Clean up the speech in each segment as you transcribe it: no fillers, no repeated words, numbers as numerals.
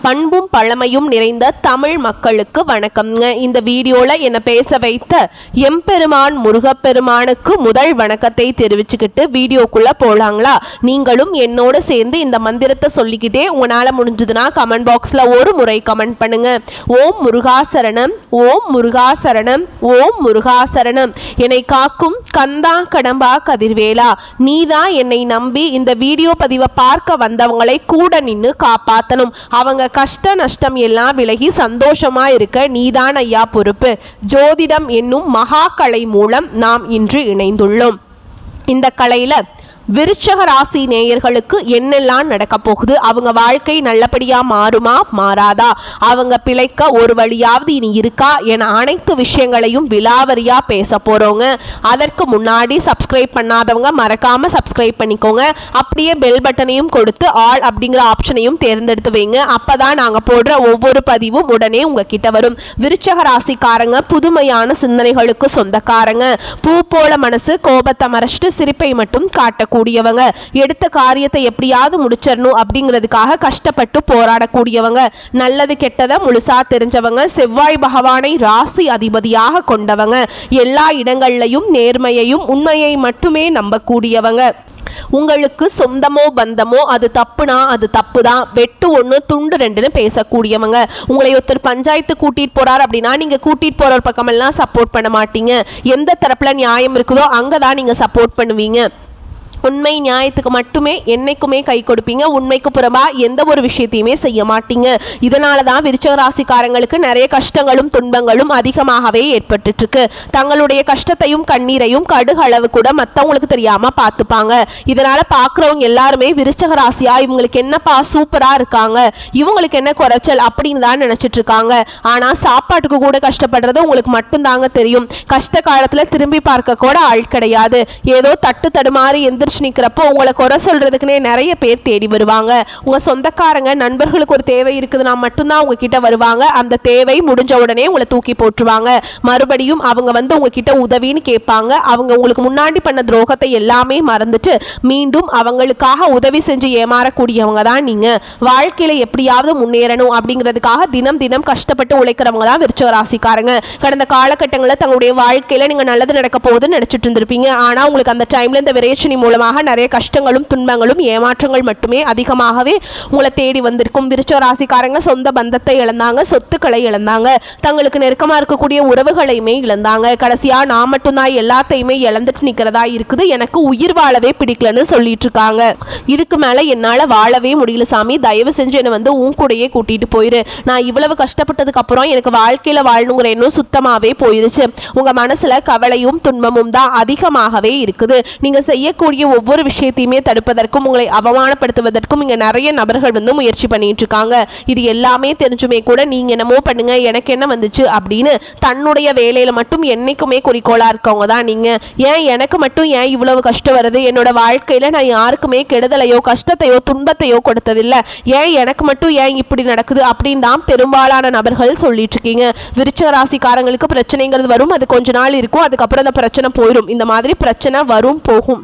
பண்பும் பழமையும் நிறைந்த தமிழ் மக்களுக்கு வணக்கம்ங்க. இந்த வீடியோல என்ன பேச வைத்த எம்பெருமான் முருகப்பெருமானுக்கு முதல் வணக்கத்தை தெரிவிச்சுக்கிட்டு வீடியோக்குள்ள போலாங்களா? நீங்களும் என்னோட சேர்ந்து இந்த மந்திரத்தை சொல்லிக்கிட்டே உங்களால முடிஞ்சதுன்னா கமெண்ட் பாக்ஸ்ல ஒரு முறை கமெண்ட் பண்ணுங்க. ஓம் முருகாசரணம், ஓம் முருகாசரணம், ஓம் முருகாசரணம். என்னை காக்கும் கந்தா கடம்பா கதிர்வேலா, நீதான் என்னை நம்பி இந்த வீடியோ பதிவை பார்க்க வந்தவங்களை கூட நின்று காப்பாற்றணும். அவங்க கஷ்ட நஷ்டம் எல்லாம் விலகி சந்தோஷமா இருக்க நீதான் ஐயா பொறுப்பு. ஜோதிடம் என்னும் மகா கலை மூலம் நாம் இன்று இணைந்துள்ளோம். இந்த கலையில விருச்சக ராசி நேயர்களுக்கு என்னெல்லாம் நடக்க போகுது, அவங்க வாழ்க்கை நல்லபடியா மாறுமா மாறாதா, அவங்க பிழைக்க ஒரு வழியாவது இனி இருக்கா என அனைத்து விஷயங்களையும் விலாவரியா பேச போறோங்க. அதற்கு முன்னாடி சப்ஸ்கிரைப் பண்ணாதவங்க மறக்காம சப்ஸ்கிரைப் பண்ணிக்கோங்க. அப்படியே பெல் பட்டனையும் கொடுத்து ஆல் அப்படிங்கிற ஆப்ஷனையும் தேர்ந்தெடுத்து வைங்க. அப்பதான் நாங்க போடுற ஒவ்வொரு பதிவும் உடனே உங்ககிட்ட வரும். விருச்சக ராசிக்காரங்க புதுமையான சிந்தனைகளுக்கு சொந்தக்காரங்க. பூ போல மனசு, கோபத்தை மறைச்சிட்டு சிரிப்பை மட்டும் காட்ட கூடியவங்க. எடுத்த காரியத்தை எப்படியாவது முடிச்சிடணும் அப்படிங்கிறதுக்காக கஷ்டப்பட்டு போராடக்கூடியவங்க. நல்லது கெட்டதை முழுசா தெரிஞ்சவங்க. செவ்வாய் பகவானை ராசி அதிபதியாக கொண்டவங்க. எல்லா இடங்கள்லையும் நேர்மையையும் உண்மையை மட்டுமே நம்பக்கூடியவங்க. உங்களுக்கு சொந்தமோ பந்தமோ அது தப்புனா அது தப்பு தான், வெட்டு ஒன்று துண்டு ரெண்டுன்னு பேசக்கூடியவங்க. உங்களை ஒருத்தர் பஞ்சாயத்து கூட்டிட்டு போறார் அப்படின்னா நீங்க கூட்டிட்டு போற பக்கமெல்லாம் சப்போர்ட் பண்ண மாட்டீங்க. எந்த தரப்புல நியாயம் இருக்குதோ அங்கதான் நீங்க சப்போர்ட் பண்ணுவீங்க. உண்மை நியாயத்துக்கு மட்டுமே என்னைக்குமே கை கொடுப்பீங்க. உண்மைக்கு புறமா எந்த ஒரு விஷயத்தையுமே செய்ய மாட்டீங்க. இதனால தான் விருச்சக ராசிக்காரங்களுக்கு நிறைய கஷ்டங்களும் துன்பங்களும் அதிகமாகவே ஏற்பட்டு இருக்கு. தங்களுடைய கஷ்டத்தையும் கண்ணீரையும் கடுகளவு கூட மற்றவங்களுக்கு தெரியாம பார்த்துப்பாங்க. இதனால பார்க்குறவங்க எல்லாருமே விருச்சக ராசியா இவங்களுக்கு என்னப்பா சூப்பரா இருக்காங்க, இவங்களுக்கு என்ன குறைச்சல் அப்படின்னு தான் நினைச்சிட்டு இருக்காங்க. ஆனா சாப்பாட்டுக்கு கூட கஷ்டப்படுறது உங்களுக்கு மட்டும்தாங்க தெரியும். கஷ்ட காலத்துல திரும்பி பார்க்க கூட ஆள் கிடையாது. ஏதோ தட்டு தடுமாறி எந்திரிச்சு நிக்கிறப்போ உங்களை குறை சொல்றதுக்குன்னே நிறைய பேர் தேடி வருவாங்க. உங்க சொந்தக்காரங்க நண்பர்களுக்கு ஒரு தேவை இருக்குதுன்னா மட்டும்தான் உங்ககிட்ட வருவாங்க. அந்த தேவை முடிஞ்ச உடனே உங்களை தூக்கி போட்டுருவாங்க. மறுபடியும் அவங்க வந்து உங்ககிட்ட உதவின்னு கேட்பாங்க. அவங்க உங்களுக்கு முன்னாடி பண்ண துரோகத்தை எல்லாமே மறந்துட்டு மீண்டும் அவங்களுக்காக உதவி செஞ்சு ஏமாறக்கூடியவங்க தான் நீங்க. வாழ்க்கையில எப்படியாவது முன்னேறணும் அப்படிங்கிறதுக்காக தினம் தினம் கஷ்டப்பட்டு உழைக்கிறவங்க தான் விருச்சக ராசிக்காரங்க. கடந்த காலகட்டங்களில் தங்களுடைய வாழ்க்கையில நீங்க நல்லது நடக்க போகுதுன்னு நினைச்சிட்டு இருந்திருப்பீங்க. ஆனா உங்களுக்கு அந்த டைம்ல இந்த விரேச்சனி மூலம் நிறைய கஷ்டங்களும் துன்பங்களும் ஏமாற்றங்கள் மட்டுமே அதிகமாகவே உங்களை தேடி வந்திருக்கும். விருச்சக ராசிக்காரங்க சொந்த பந்தத்தை இழந்தாங்க, சொத்துக்களை இழந்தாங்க, தங்களுக்கு நெருக்கமா இருக்கக்கூடிய உறவுகளையுமே இழந்தாங்க. கடைசியா நான் மட்டும்தான் எல்லாத்தையுமே இழந்துட்டு நிக்கிறதா இருக்குது, எனக்கு உயிர் வாழவே பிடிக்கலன்னு சொல்லிட்டு இருக்காங்க. இதுக்கு மேல என்னால வாழவே முடியல சாமி, தயவு செஞ்சு என்னை வந்து உன் கூடயே கூட்டிட்டு போயிரு. நான் இவ்வளவு கஷ்டப்பட்டதுக்கு அப்புறம் எனக்கு வாழ்க்கையில வாழணுங்கிற எண்ணம் சுத்தமாவே போயிடுச்சு. உங்க மனசுல கவலையும் துன்பமும் தான் அதிகமாகவே இருக்குது. நீங்க செய்யக்கூடிய ஒவ்வொரு விஷயத்தையுமே தடுப்பதற்கும் உங்களை அவமானப்படுத்துவதற்கும் இங்க நிறைய நபர்கள் வந்து முயற்சி பண்ணிட்டு இருக்காங்க. இது எல்லாமே தெரிஞ்சுமே கூட நீங்க என்னமோ பண்ணுங்க எனக்கு என்ன வந்துச்சு அப்படின்னு தன்னுடைய வேலையில மட்டும் என்னைக்குமே குறிக்கோளா இருக்கவங்க தான் நீங்க. ஏன் எனக்கு மட்டும் ஏன் இவ்வளவு கஷ்டம் வருது, என்னோட வாழ்க்கையில நான் யாருக்குமே கெடுதலையோ கஷ்டத்தையோ துன்பத்தையோ கொடுத்ததில்லை, ஏன் எனக்கு மட்டும் ஏன் இப்படி நடக்குது அப்படின்னு தான் பெரும்பாலான நபர்கள் சொல்லிட்டு இருக்கீங்க. விருச்சக ராசிக்காரங்களுக்கு பிரச்சனைங்கிறது வரும், அது கொஞ்ச நாள் இருக்கும், அதுக்கப்புறம் அந்த பிரச்சனை போயிடும். இந்த மாதிரி பிரச்சனை வரும் போகும்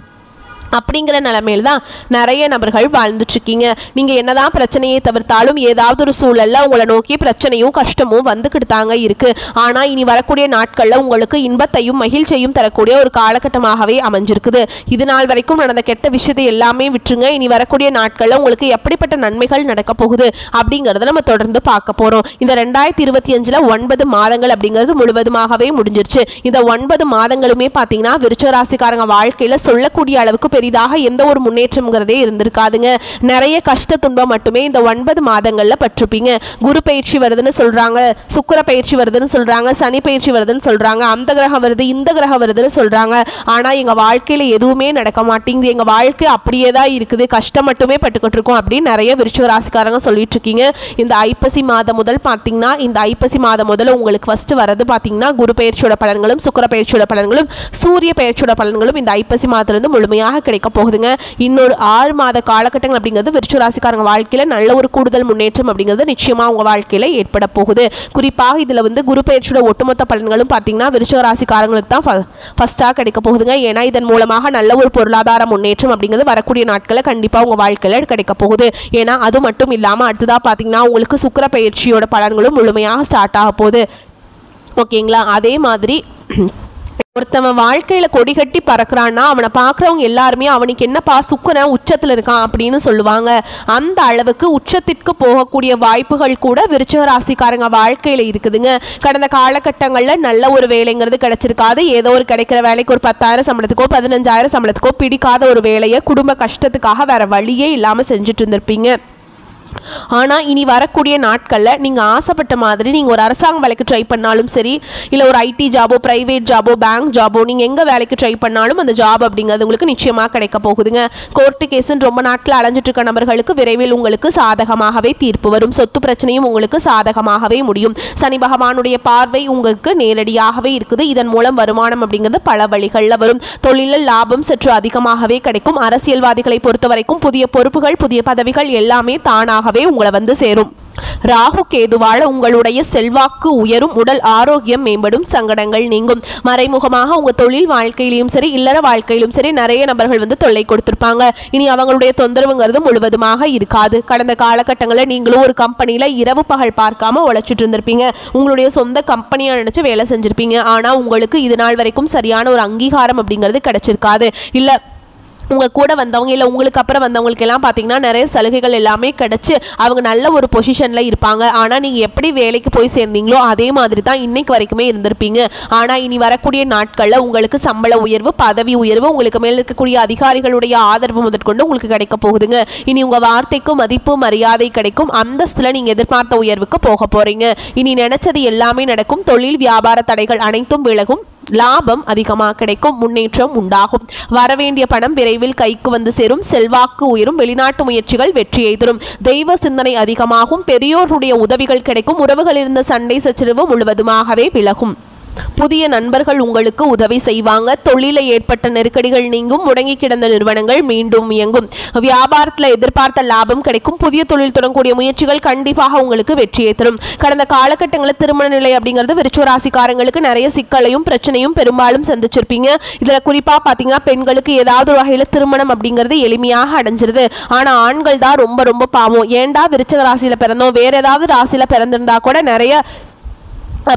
அப்படிங்கிற நிலைமையில தான் நிறைய நபர்கள் வாழ்ந்துட்டு இருக்கீங்க. நீங்க என்னதான் பிரச்சனையை தவிர்த்தாலும் ஏதாவது ஒரு சூழல்ல உங்களை நோக்கி பிரச்சனையும் கஷ்டமும் வந்துக்கிட்டு தாங்க இருக்கு. ஆனா இனி வரக்கூடிய நாட்கள்ல உங்களுக்கு இன்பத்தையும் மகிழ்ச்சியையும் தரக்கூடிய ஒரு காலகட்டமாகவே அமைஞ்சிருக்குது. இது நாள் வரைக்கும் நடந்த கெட்ட விஷயத்தை எல்லாமே விட்டுருங்க. இனி வரக்கூடிய நாட்கள்ல உங்களுக்கு எப்படிப்பட்ட நன்மைகள் நடக்க போகுது அப்படிங்கறத நம்ம தொடர்ந்து பார்க்க போறோம். இந்த 2025ல 9 மாதங்கள் அப்படிங்கிறது முழுவதுமாகவே முடிஞ்சிருச்சு. இந்த 9 மாதங்களுமே பாத்தீங்கன்னா விருச்சக ராசிக்காரங்க வாழ்க்கையில சொல்லக்கூடிய அளவுக்கு பெரிதாக எந்த ஒரு முன்னேற்றம்ங்கிறதே இருந்திருக்காதுங்க. நிறைய கஷ்ட துன்பம் மட்டுமே இந்த 9 மாதங்கள்ல பற்றிருப்பீங்க. குரு பயிற்சி வருதுன்னு சொல்றாங்க, சுக்கிர பயிற்சி வருதுன்னு சொல்றாங்க, சனி பயிற்சி வருதுன்னு சொல்றாங்க, அந்த கிரகம் வருது இந்த கிரகம் வருதுன்னு சொல்றாங்க. ஆனா எங்க வாழ்க்கையில எதுவுமே நடக்க மாட்டேங்குது, எங்க வாழ்க்கை அப்படியே தான் இருக்குது, கஷ்டம் மட்டுமே பட்டுக்கிட்டு இருக்கோம் அப்படின்னு நிறைய விருச்சக ராசிக்காரங்க சொல்லிட்டு இருக்கீங்க. இந்த ஐப்பசி மாதம் முதல் பாத்தீங்கன்னா இந்த ஐப்பசி மாதம் முதல்ல உங்களுக்கு ஃபர்ஸ்ட் வரது பாத்தீங்கன்னா குரு பயிற்சியோட பலன்களும் சுக்கிர பயிற்சியோட பலன்களும் சூரிய பயிற்சியோட பலன்களும் இந்த ஐப்பசி மாதத்திலிருந்து முழுமையாக கிடைக்க போகுதுங்க. இன்னொரு 6 மாத காலகட்டங்கள் அப்படிங்கிறது விருச்சிக ராசிக்காரங்க வாழ்க்கையில நல்ல ஒரு கூடுதல் முன்னேற்றம் அப்படிங்கிறது நிச்சயமா உங்க வாழ்க்கையில ஏற்பட போகுது. குறிப்பாக இதுல வந்து குரு பெயர்ச்சியோட ஒட்டுமொத்த பலன்களும் பார்த்தீங்கன்னா விருச்சிக ராசிக்காரங்களுக்கு தான் ஃபர்ஸ்டா கிடைக்க போகுதுங்க. ஏன்னா இதன் மூலமாக நல்ல ஒரு பொருளாதார முன்னேற்றம் அப்படிங்கிறது வரக்கூடிய நாட்களை கண்டிப்பா உங்க வாழ்க்கையில கிடைக்க போகுது. ஏன்னா அது மட்டும் இல்லாம அடுத்ததா பார்த்தீங்கன்னா உங்களுக்கு சுக்கிர பெயர்ச்சியோட பலன்களும் முழுமையாக ஸ்டார்ட் ஆக போகுது. ஓகேங்களா? அதே மாதிரி ஒருத்தவன் வாழ்க்கையில கொடி கட்டி பறக்கிறான்னா அவனை பார்க்குறவங்க எல்லாருமே அவனுக்கு என்னப்பா சுக்கிரன் உச்சத்தில் இருக்கான் அப்படின்னு சொல்லுவாங்க. அந்த அளவுக்கு உச்சத்திற்கு போகக்கூடிய வாய்ப்புகள் கூட விருச்சிக ராசிக்காரங்க வாழ்க்கையில இருக்குதுங்க. கடந்த காலகட்டங்களில் நல்ல ஒரு வேலைங்கிறது கிடைச்சிருக்காது. ஏதோ ஒரு கிடைக்கிற வேலைக்கு ஒரு 10,000 சம்பளத்துக்கோ 15,000 சம்பளத்துக்கோ பிடிக்காத ஒரு வேலையை குடும்ப கஷ்டத்துக்காக வேற வழியே இல்லாமல் செஞ்சுட்டு இருந்திருப்பீங்க. ஆனால் இனி வரக்கூடிய நாட்களில் நீங்கள் ஆசைப்பட்ட மாதிரி நீங்கள் ஒரு அரசாங்க வேலைக்கு ட்ரை பண்ணாலும் சரி, இல்லை ஒரு ஐடி ஜாபோ, ப்ரைவேட் ஜாபோ, பேங்க் ஜாபோ, நீங்கள் எங்கே வேலைக்கு ட்ரை பண்ணாலும் அந்த ஜாப் அப்படிங்கிறது உங்களுக்கு நிச்சயமாக கிடைக்க போகுதுங்க. கோர்ட்டு கேஸுன்னு ரொம்ப நாட்கள் அலைஞ்சிட்டு இருக்க நபர்களுக்கு விரைவில் உங்களுக்கு சாதகமாகவே தீர்ப்பு வரும். சொத்து பிரச்சனையும் உங்களுக்கு சாதகமாகவே முடியும். சனி பகவானுடைய பார்வை உங்களுக்கு நேரடியாகவே இருக்குது. இதன் மூலம் வருமானம் அப்படிங்கிறது பல வழிகளில் வரும். தொழிலில் லாபம் சற்று அதிகமாகவே கிடைக்கும். அரசியல்வாதிகளை பொறுத்த வரைக்கும் புதிய பொறுப்புகள், புதிய பதவிகள் எல்லாமே தானாகவே உங்களை வந்து சேரும். ராகு கேதுவால உங்களுடைய செல்வாக்கு உயரும், உடல் ஆரோக்கியம் மேம்படும், சங்கடங்கள் நீங்கும். மறைமுகமாக உங்க தொழில் வாழ்க்கையிலும் சரி, இல்லற வாழ்க்கையிலும் சரி நிறைய நபர்கள் வந்து தொல்லை கொடுத்திருப்பாங்க. இனி அவங்களுடைய தொந்தரவுங்கிறது முழுவதுமாக இருக்காது. கடந்த காலகட்டங்களில் நீங்களும் ஒரு கம்பெனியில இரவு பகல் பார்க்காம உழைச்சிட்டு இருந்திருப்பீங்க. உங்களுடைய சொந்த கம்பெனியா நினைச்சு வேலை செஞ்சிருப்பீங்க. ஆனா உங்களுக்கு இது நாள் வரைக்கும் சரியான ஒரு அங்கீகாரம் அப்படிங்கிறது கிடைச்சிருக்காது. இல்ல உங்கள் கூட வந்தவங்க இல்லை உங்களுக்கு அப்புறம் வந்தவங்களுக்கு எல்லாம் பார்த்தீங்கன்னா நிறைய சலுகைகள் எல்லாமே கிடச்சி அவங்க நல்ல ஒரு பொசிஷனில் இருப்பாங்க. ஆனால் நீங்கள் எப்படி வேலைக்கு போய் சேர்ந்தீங்களோ அதே மாதிரி தான் இன்னைக்கு வரைக்குமே இருந்திருப்பீங்க. ஆனால் இனி வரக்கூடிய நாட்களில் உங்களுக்கு சம்பள உயர்வு, பதவி உயர்வு, உங்களுக்கு மேலே இருக்கக்கூடிய அதிகாரிகளுடைய ஆதரவு முதற்கொண்டு உங்களுக்கு கிடைக்க போகுதுங்க. இனி உங்கள் வார்த்தைக்கு மதிப்பு மரியாதை கிடைக்கும். அந்தஸ்தில் நீங்கள் எதிர்பார்த்த உயர்வுக்கு போக போகிறீங்க. இனி நினைச்சது எல்லாமே நடக்கும். தொழில் வியாபார தடைகள் அனைத்தும் விலகும். லாபம் அதிகமாக கிடைக்கும். முன்னேற்றம் உண்டாகும். வரவேண்டிய பணம் விரைவில் கைக்கு வந்து சேரும். செல்வாக்கு உயரும். வெளிநாட்டு முயற்சிகள் வெற்றியை தரும். தெய்வ சிந்தனை அதிகமாகும். பெரியோருடைய உதவிகள் கிடைக்கும். உறவுகள் இருந்த சண்டை சச்சரவு முழுவதுமாகவே விலகும். புதிய நண்பர்கள் உங்களுக்கு உதவி செய்வாங்க. தொழிலில் ஏற்பட்ட நெருக்கடிகள் நீங்கும். முடங்கி கிடந்த நிறுவனங்கள் மீண்டும் இயங்கும். வியாபாரத்தில் எதிர்பார்த்த லாபம் கிடைக்கும். புதிய தொழில் தொடங்கக்கூடிய முயற்சிகள் கண்டிப்பாக உங்களுக்கு வெற்றியை தரும். கடந்த காலகட்டங்களில் திருமண நிலை அப்படிங்கிறது விருச்சிக ராசிக்காரங்களுக்கு நிறைய சிக்கலையும் பிரச்சனையும் பெரும்பாலும் சந்திச்சிருப்பீங்க. இதில் குறிப்பாக பார்த்தீங்கன்னா பெண்களுக்கு ஏதாவது ஒரு வகையில் திருமணம் அப்படிங்கிறது எளிமையாக அடைஞ்சிருது. ஆனால் ஆண்கள் தான் ரொம்ப ரொம்ப பாவம். ஏண்டா விருச்சிக ராசியில் பிறந்தோம், வேற ஏதாவது ராசியில் பிறந்திருந்தா கூட நிறைய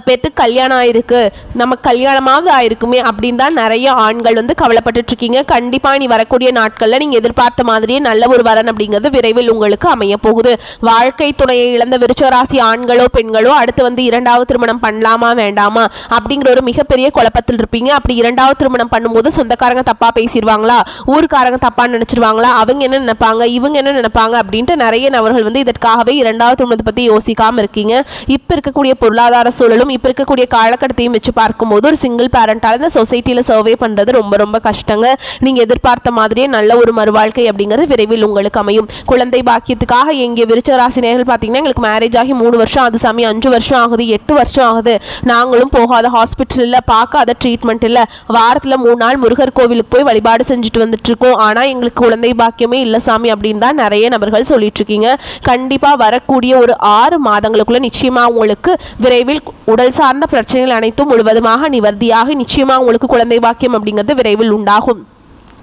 பேத்து கல்யாணம் ஆயிருக்கு, நமக்கு கல்யாணமாவது ஆயிருக்குமே அப்படின்னு தான் நிறைய ஆண்கள் வந்து கவலைப்பட்டு இருக்கீங்க. கண்டிப்பாக நீ வரக்கூடிய நாட்களில் நீங்கள் எதிர்பார்த்த மாதிரியே நல்ல ஒரு வரன் அப்படிங்கிறது விரைவில் உங்களுக்கு அமைய போகுது. வாழ்க்கை துணையை இழந்த விருச்சிக ராசி ஆண்களோ பெண்களோ அடுத்து வந்து 2வது திருமணம் பண்ணலாமா வேண்டாமா அப்படிங்கிற ஒரு மிகப்பெரிய குழப்பத்தில் இருப்பீங்க. அப்படி 2வது திருமணம் பண்ணும்போது சொந்தக்காரங்க தப்பாக பேசிடுவாங்களா, ஊருக்காரங்க தப்பாக நினச்சிருவாங்களா, அவங்க என்ன நினைப்பாங்க, இவங்க என்ன நினைப்பாங்க அப்படின்ட்டு நிறைய நபர்கள் வந்து இதற்காகவே 2வது திருமணத்தை பற்றி யோசிக்காமல் இருக்கீங்க. இப்போ இருக்கக்கூடிய பொருளாதார சூழல் இப்போ இருக்கக்கூடிய காலகட்டத்தையும் வச்சு பார்க்கும்போது ஒரு சிங்கிள் பேரண்டால் இந்த சொசைட்டியில் சர்வே பண்ணுறது ரொம்ப ரொம்ப கஷ்டங்க. நீங்கள் எதிர்பார்த்த மாதிரியே நல்ல ஒரு மறுவாழ்க்கை அப்படிங்கிறது விரைவில் உங்களுக்கு அமையும். குழந்தை பாக்கியத்துக்காக எங்கே விருச்சிக ராசி நேயர்கள் பார்த்தீங்கன்னா எங்களுக்கு மேரேஜ் ஆகி 3 வருஷம் ஆகுது சாமி, 5 வருஷம் ஆகுது, 8 வருஷம் ஆகுது, நாங்களும் போகாத ஹாஸ்பிட்டல் இல்லை, பார்க்காத ட்ரீட்மெண்ட் இல்லை, வாரத்தில் 3 நாள் முருகர் கோவிலுக்கு போய் வழிபாடு செஞ்சுட்டு வந்துட்டு இருக்கோம், ஆனால் எங்களுக்கு குழந்தை பாக்கியமே இல்லை சாமி அப்படின்னு தான் நிறைய நபர்கள் சொல்லிட்டு இருக்கீங்க. கண்டிப்பாக வரக்கூடிய ஒரு 6 மாதங்களுக்குள்ள நிச்சயமாக உங்களுக்கு விரைவில் உடல் சார்ந்த பிரச்சனைகள் அனைத்தும் முழுவதுமாக நிவர்த்தியாக நிச்சயமாக உங்களுக்கு குழந்தை பாக்கியம் அப்படிங்கிறது விரைவில் உண்டாகும்.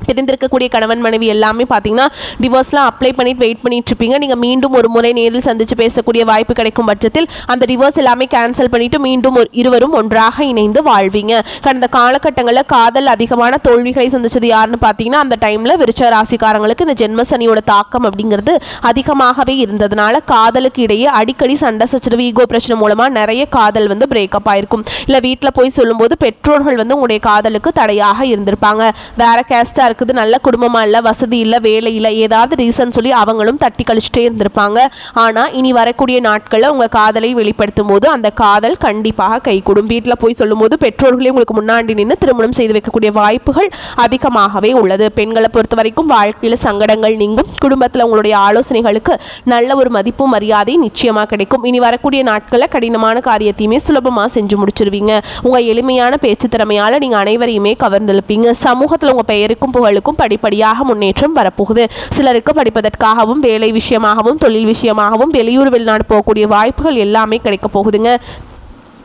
பிரிந்திருக்கக்கூடிய கணவன் மனைவி எல்லாமே பார்த்தீங்கன்னா டிவோர்ஸ்லாம் அப்ளை பண்ணிட்டு வெயிட் பண்ணிட்டு இருப்பீங்க. நீங்கள் மீண்டும் ஒரு முறை நேரில் சந்தித்து பேசக்கூடிய வாய்ப்பு கிடைக்கும் பட்சத்தில் அந்த டிவோர்ஸ் எல்லாமே கேன்சல் பண்ணிட்டு மீண்டும் இருவரும் ஒன்றாக இணைந்து வாழ்வீங்க. கடந்த காலகட்டங்களில் காதல் அதிகமான தோல்விகளை சந்திச்சது யாருன்னு பார்த்தீங்கன்னா அந்த டைமில் விருச்சிக ராசிக்காரங்களுக்கு இந்த ஜென்மசனியோட தாக்கம் அப்படிங்கிறது அதிகமாகவே இருந்ததுனால காதலுக்கு இடையே அடிக்கடி சண்டை சச்சரவு, ஈகோ பிரச்சனை மூலமாக நிறைய காதல் வந்து பிரேக்கப் ஆயிருக்கும். இல்லை வீட்டில் போய் சொல்லும்போது பெற்றோர்கள் வந்து உங்களுடைய காதலுக்கு தடையாக இருந்திருப்பாங்க. வேற கேஸ்டா இருக்குது, நல்ல குடும்பமா இல்லை, வசதி இல்லை, வேலை இல்லை, ஏதாவது ரீசன் சொல்லி அவங்களும் தட்டி கழிச்சுட்டே இருந்திருப்பாங்க. ஆனால் இனி வரக்கூடிய நாட்களில் உங்கள் காதலை வெளிப்படுத்தும் போது அந்த காதல் கண்டிப்பாக கைகூடும். வீட்டில் போய் சொல்லும் போது பெற்றோர்களே உங்களுக்கு முன்னாடி நின்று திருமணம் செய்து வைக்கக்கூடிய வாய்ப்புகள் அதிகமாகவே உள்ளது. பெண்களை பொறுத்த வரைக்கும் வாழ்க்கையில் சங்கடங்கள் நீங்கும். குடும்பத்தில் உங்களுடைய ஆலோசனைகளுக்கு நல்ல ஒரு மதிப்பு மரியாதை நிச்சயமாக கிடைக்கும். இனி வரக்கூடிய நாட்களில் கடினமான காரியத்தையுமே சுலபமாக செஞ்சு முடிச்சிருவீங்க. உங்கள் எளிமையான பேச்சு திறமையால் நீங்கள் அனைவரையுமே கவர்ந்தெழுப்பீங்க. சமூகத்தில் உங்கள் பெயருக்கும் படிப்புகளுக்கும் படிப்படியாக முன்னேற்றம் வரப்போகுது. சிலருக்கு படிப்பதற்காகவும் வேலை விஷயமாகவும் தொழில் விஷயமாகவும் வெளியூர் வெளிநாடு போகக்கூடிய வாய்ப்புகள் எல்லாமே கிடைக்க போகுதுங்க.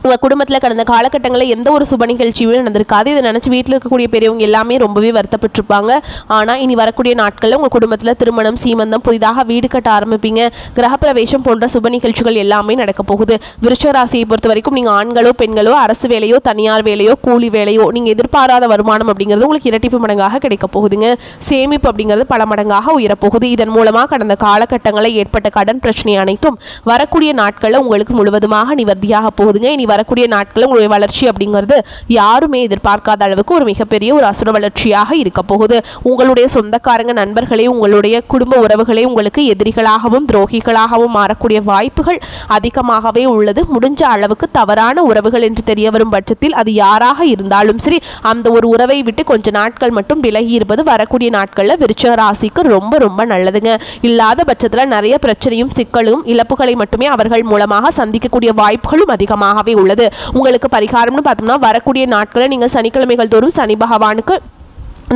உங்கள் குடும்பத்தில் கடந்த காலகட்டங்களில் எந்த ஒரு சுப நிகழ்ச்சியுமே நடந்திருக்காது. இதை நினச்சி வீட்டில் இருக்கக்கூடிய பெரியவங்க எல்லாமே ரொம்பவே வருத்தப்பட்டிருப்பாங்க. ஆனால் இனி வரக்கூடிய நாட்களில் உங்கள் குடும்பத்தில் திருமணம், சீமந்தம், புதிதாக வீடு கட்ட ஆரம்பிப்பீங்க. கிரகப்பிரவேசம் போன்ற சுப நிகழ்ச்சிகள் எல்லாமே நடக்க போகுது. விருச்சிக ராசியை பொறுத்த வரைக்கும் நீங்கள் ஆண்களோ பெண்களோ அரசு வேலையோ தனியார் வேலையோ கூலி வேலையோ நீங்கள் எதிர்பாராத வருமானம் அப்படிங்கிறது உங்களுக்கு இரட்டிப்பு மடங்காக கிடைக்க போகுதுங்க. சேமிப்பு அப்படிங்கிறது பல மடங்காக உயரப்போகுது. இதன் மூலமாக கடந்த காலகட்டங்களில் ஏற்பட்ட கடன் பிரச்சனை அனைத்தும் வரக்கூடிய நாட்களில் உங்களுக்கு முழுவதுமாக நிவர்த்தியாக போகுதுங்க. இனி வரக்கூடிய நாட்களில் உங்களுடைய வளர்ச்சி அப்படிங்கிறது யாருமே எதிர்பார்க்காத அளவுக்கு ஒரு மிகப்பெரிய ஒரு அசுர வளர்ச்சியாக இருக்க போகுது. உங்களுடைய சொந்தக்காரங்க, நண்பர்களே, உங்களுடைய குடும்ப உறவுகளே உங்களுக்கு எதிரிகளாகவும் துரோகிகளாகவும் மாறக்கூடிய வாய்ப்புகள் அதிகமாகவே உள்ளது. முடிஞ்ச அளவுக்கு தவறான உறவுகள் என்று தெரிய வரும் பட்சத்தில் அது யாராக இருந்தாலும் சரி அந்த ஒரு உறவை விட்டு கொஞ்ச நாட்கள் மட்டும் விலகி இருப்பது வரக்கூடிய நாட்களில் விருச்சிக ராசிக்கு ரொம்ப ரொம்ப நல்லதுங்க. இல்லாத பட்சத்தில் நிறைய பிரச்சனையும் சிக்கலும் இழப்புகளை மட்டுமே அவர்கள் மூலமாக சந்திக்கக்கூடிய வாய்ப்புகளும் அதிகமாகவே உள்ளது. உங்களுக்கு பரிகாரம்னு பார்த்தோம்னா வரக்கூடிய நாட்களில் நீங்கள் சனிக்கிழமைகள் தோறும் சனி பகவானுக்கு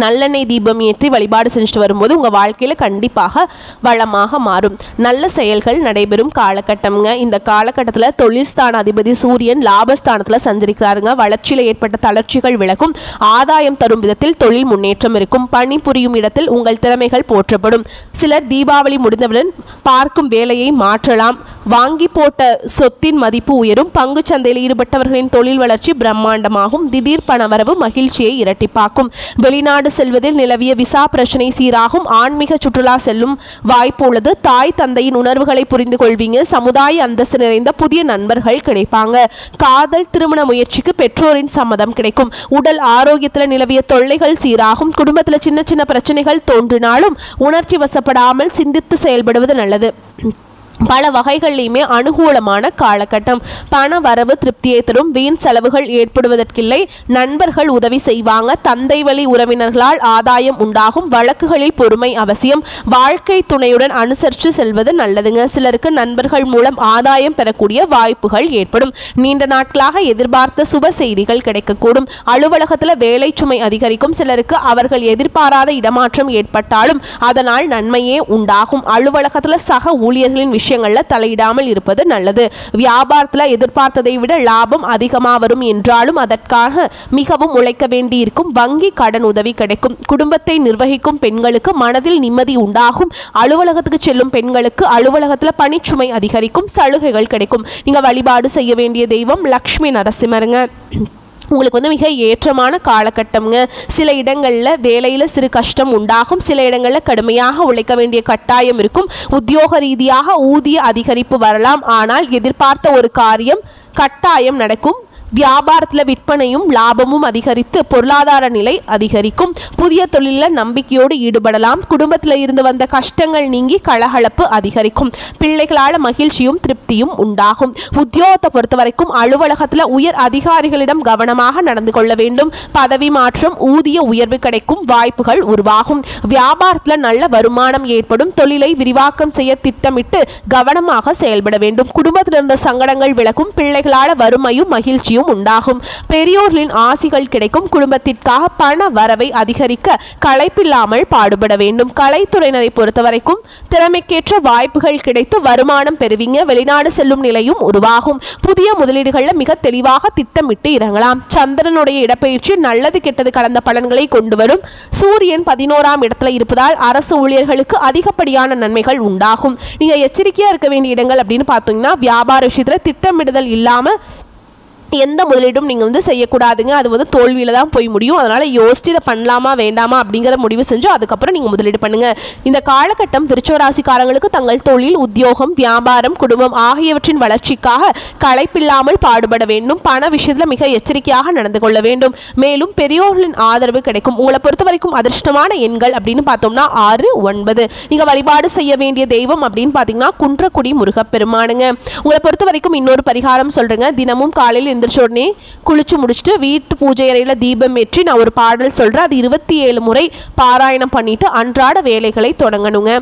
நல்லெண்ணெய் தீபம் ஏற்றி வழிபாடு செஞ்சுட்டு வரும்போது உங்கள் வாழ்க்கையில் கண்டிப்பாக வளமாக மாறும். நல்ல செயல்கள் நடைபெறும் காலகட்டம்ங்க. இந்த காலகட்டத்தில் தொழில் ஸ்தான அதிபதி சூரியன் லாபஸ்தானத்தில் சஞ்சரிக்கிறாருங்க. வளர்ச்சியில் ஏற்பட்ட தளர்ச்சிகள் விலகும். ஆதாயம் தரும் விதத்தில் தொழில் முன்னேற்றம் இருக்கும். பணி புரியும் இடத்தில் உங்கள் திறமைகள் போற்றப்படும். சிலர் தீபாவளி முடிந்தவுடன் பார்க்கும் வேலையை மாற்றலாம். வாங்கி போட்ட சொத்தின் மதிப்பு உயரும். பங்கு சந்தையில் ஈடுபட்டவர்களின் தொழில் வளர்ச்சி பிரம்மாண்டமாகும். திடீர் பணவரவு மகிழ்ச்சியை இரட்டிப்பாக்கும். வெளிநாடு செல்வதில் நிலவிய விசா பிரச்சனை சீராகும். ஆன்மீக சுற்றுலா செல்லும் வாய்ப்பு உள்ளது. தாய் தந்தையின் உணர்வுகளை புரிந்து கொள்வீங்க. சமுதாய அந்தஸ்து நிறைந்த புதிய நண்பர்கள் கிடைப்பாங்க. காதல் திருமண முயற்சிக்கு பெற்றோரின் சம்மதம் கிடைக்கும். உடல் ஆரோக்கியத்தில் நிலவிய தொல்லைகள் சீராகும். குடும்பத்தில் சின்ன சின்ன பிரச்சனைகள் தோன்றினாலும் உணர்ச்சி வசப்படாமல் சிந்தித்து செயல்படுவது நல்லது. பல வகைகளிலுமே அனுகூலமான காலகட்டம். பண வரவு திருப்தியை தரும். வீண் செலவுகள் ஏற்படுவதற்கில்லை. நண்பர்கள் உதவி செய்வாங்க. தந்தை வழி உறவினர்களால் ஆதாயம் உண்டாகும். வழக்குகளில் பொறுமை அவசியம். வாழ்க்கை துணையுடன் அனுசரித்து செல்வது நல்லதுங்க. சிலருக்கு நண்பர்கள் மூலம் ஆதாயம் பெறக்கூடிய வாய்ப்புகள் ஏற்படும். நீண்ட நாட்களாக எதிர்பார்த்த சுப செய்திகள் கிடைக்கக்கூடும். அலுவலகத்தில் வேலை சுமை அதிகரிக்கும். சிலருக்கு அவர்கள் எதிர்பாராத இடமாற்றம் ஏற்பட்டாலும் அதனால் நன்மையே உண்டாகும். அலுவலகத்தில் சக ஊழியர்களின் விஷயங்கள்ல தலையிடாமல் இருப்பது நல்லது. வியாபாரத்தில் எதிர்பார்த்ததை விட லாபம் அதிகமாக வரும் என்றாலும் அதற்காக மிகவும் உழைக்க வேண்டியிருக்கும். வங்கி கடன் உதவி கிடைக்கும். குடும்பத்தை நிர்வகிக்கும் பெண்களுக்கு மனதில் நிம்மதி உண்டாகும். அலுவலகத்துக்கு செல்லும் பெண்களுக்கு அலுவலகத்தில் பணிச்சுமை அதிகரிக்கும். சலுகைகள் கிடைக்கும். நீங்க வழிபாடு செய்ய வேண்டிய தெய்வம் லக்ஷ்மி நரசிம்மருங்க. உங்களுக்கு மிக ஏற்றமான காலகட்டம்ங்க. சில இடங்களில் வேலையில் சிறு கஷ்டம் உண்டாகும். சில இடங்களில் கடுமையாக உழைக்க வேண்டிய கட்டாயம் இருக்கும். உத்தியோக ரீதியாக ஊதிய அதிகரிப்பு வரலாம். ஆனால் எதிர்பார்த்த ஒரு காரியம் கட்டாயம் நடக்கும். வியாபாரத்தில் விற்பனையும் லாபமும் அதிகரித்து பொருளாதார நிலை அதிகரிக்கும். புதிய தொழிலில் நம்பிக்கையோடு ஈடுபடலாம். குடும்பத்தில் இருந்து வந்த கஷ்டங்கள் நீங்கி கலகலப்பு அதிகரிக்கும். பிள்ளைகளால் மகிழ்ச்சியும் திருப்தியும் உண்டாகும். உத்தியோகத்தை பொறுத்த வரைக்கும் அலுவலகத்தில் உயர் அதிகாரிகளிடம் கவனமாக நடந்து கொள்ள வேண்டும். பதவி மாற்றம், ஊதிய உயர்வு கிடைக்கும் வாய்ப்புகள் உருவாகும். வியாபாரத்தில் நல்ல வருமானம் ஏற்படும். தொழிலை விரிவாக்கம் செய்ய திட்டமிட்டு கவனமாக செயல்பட வேண்டும். குடும்பத்தில் இருந்த சங்கடங்கள் விலகும். பிள்ளைகளால் வறுமையும் மகிழ்ச்சியும் உண்டாகும். பெரியோர்களின் ஆசிகள் கிடைக்கும். குடும்பத்திற்காக பண வரவை அதிகரிக்க களைப்பில்லாமல் பாடுபட வேண்டும். கலைத்துறையினரை பொறுத்தவரைக்கும் திறமைக்கேற்ற வாய்ப்புகள் கிடைத்து வருமானம் பெறுவீங்க. வெளிநாடு செல்லும் நிலையும் உருவாகும். புதிய முதலீடுகளில் மிக தெளிவாக திட்டமிட்டு இறங்கலாம். சந்திரனுடைய இடப்பெயர்ச்சி நல்லது கெட்டது கலந்த பலன்களை கொண்டு வரும். சூரியன் 11ஆம் இடத்துல இருப்பதால் அரசு ஊழியர்களுக்கு அதிகப்படியான நன்மைகள் உண்டாகும். நீங்க எச்சரிக்கையா இருக்க வேண்டிய இடங்கள் அப்படின்னு பார்த்தீங்கன்னா வியாபார விஷயத்துல திட்டமிடுதல் இல்லாம எந்த முதலீடும் நீங்கள் செய்யக்கூடாதுங்க. அது தோல்வியில் தான் போய் முடியும். அதனால் யோசித்து இதை பண்ணலாமா வேண்டாமா அப்படிங்கிற முடிவு செஞ்சு அதுக்கப்புறம் நீங்கள் முதலீடு பண்ணுங்கள். இந்த காலகட்டம் விருச்சிக ராசிக்காரங்களுக்கு தங்கள் தொழில், உத்தியோகம், வியாபாரம், குடும்பம் ஆகியவற்றின் வளர்ச்சிக்காக களைப்பில்லாமல் பாடுபட வேண்டும். பண விஷயத்தில் மிக எச்சரிக்கையாக நடந்து கொள்ள வேண்டும். மேலும் பெரியோர்களின் ஆதரவு கிடைக்கும். உங்களை பொறுத்த வரைக்கும் அதிர்ஷ்டமான எண்கள் அப்படின்னு பார்த்தோம்னா 6, 9. நீங்கள் வழிபாடு செய்ய வேண்டிய தெய்வம் அப்படின்னு பார்த்தீங்கன்னா குன்றக்குடி முருகப்பெருமானுங்க. உங்களை பொறுத்த வரைக்கும் இன்னொரு பரிகாரம் சொல்கிறேங்க. தினமும் காலையில் எந்திரிச்ச உடனே குளிச்சு முடிச்சுட்டு வீட்டு பூஜை அறையில் தீபம் ஏற்றி நான் ஒரு பாடல் சொல்கிறேன். அது 27 முறை பாராயணம் பண்ணிட்டு அன்றாட வேலைகளை தொடங்கணுங்க.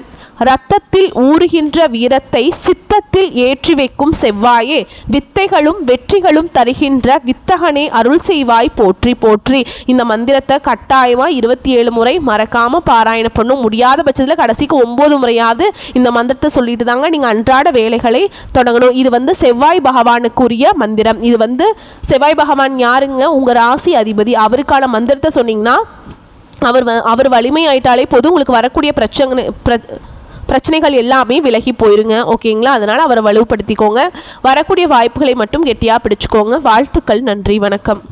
இரத்தத்தில் ஊறுகின்ற வீரத்தை சித்தத்தில் ஏற்றி வைக்கும் செவ்வாயே, வித்தைகளும் வெற்றிகளும் தருகின்ற வித்தகனே அருள் செய்வாய் போற்றி போற்றி. இந்த மந்திரத்தை கட்டாயமாக 27 முறை மறக்காமல் பாராயணம் பண்ணும். முடியாத பட்சத்தில் கடைசிக்கு 9 முறையாவது இந்த மந்திரத்தை சொல்லிட்டு தாங்க நீங்கள் அன்றாட வேலைகளை தொடங்கணும். இது செவ்வாய் பகவானுக்குரிய மந்திரம். இது செவ்வாய் பகவான் யாருங்க? உங்கள் ராசி அதிபதி. அவருக்கான மந்திரத்தை சொன்னீங்கன்னா அவர் வலிமையாயிட்டாலே போதும், உங்களுக்கு வரக்கூடிய பிரச்சனைகள் எல்லாமே விலகி போயிருங்க. ஓகேங்களா? அதனால் அவரை வலுப்படுத்திக்கோங்க. வரக்கூடிய வாய்ப்புகளை மட்டும் கெட்டியாக பிடிச்சிக்கோங்க. வாழ்த்துக்கள். நன்றி. வணக்கம்.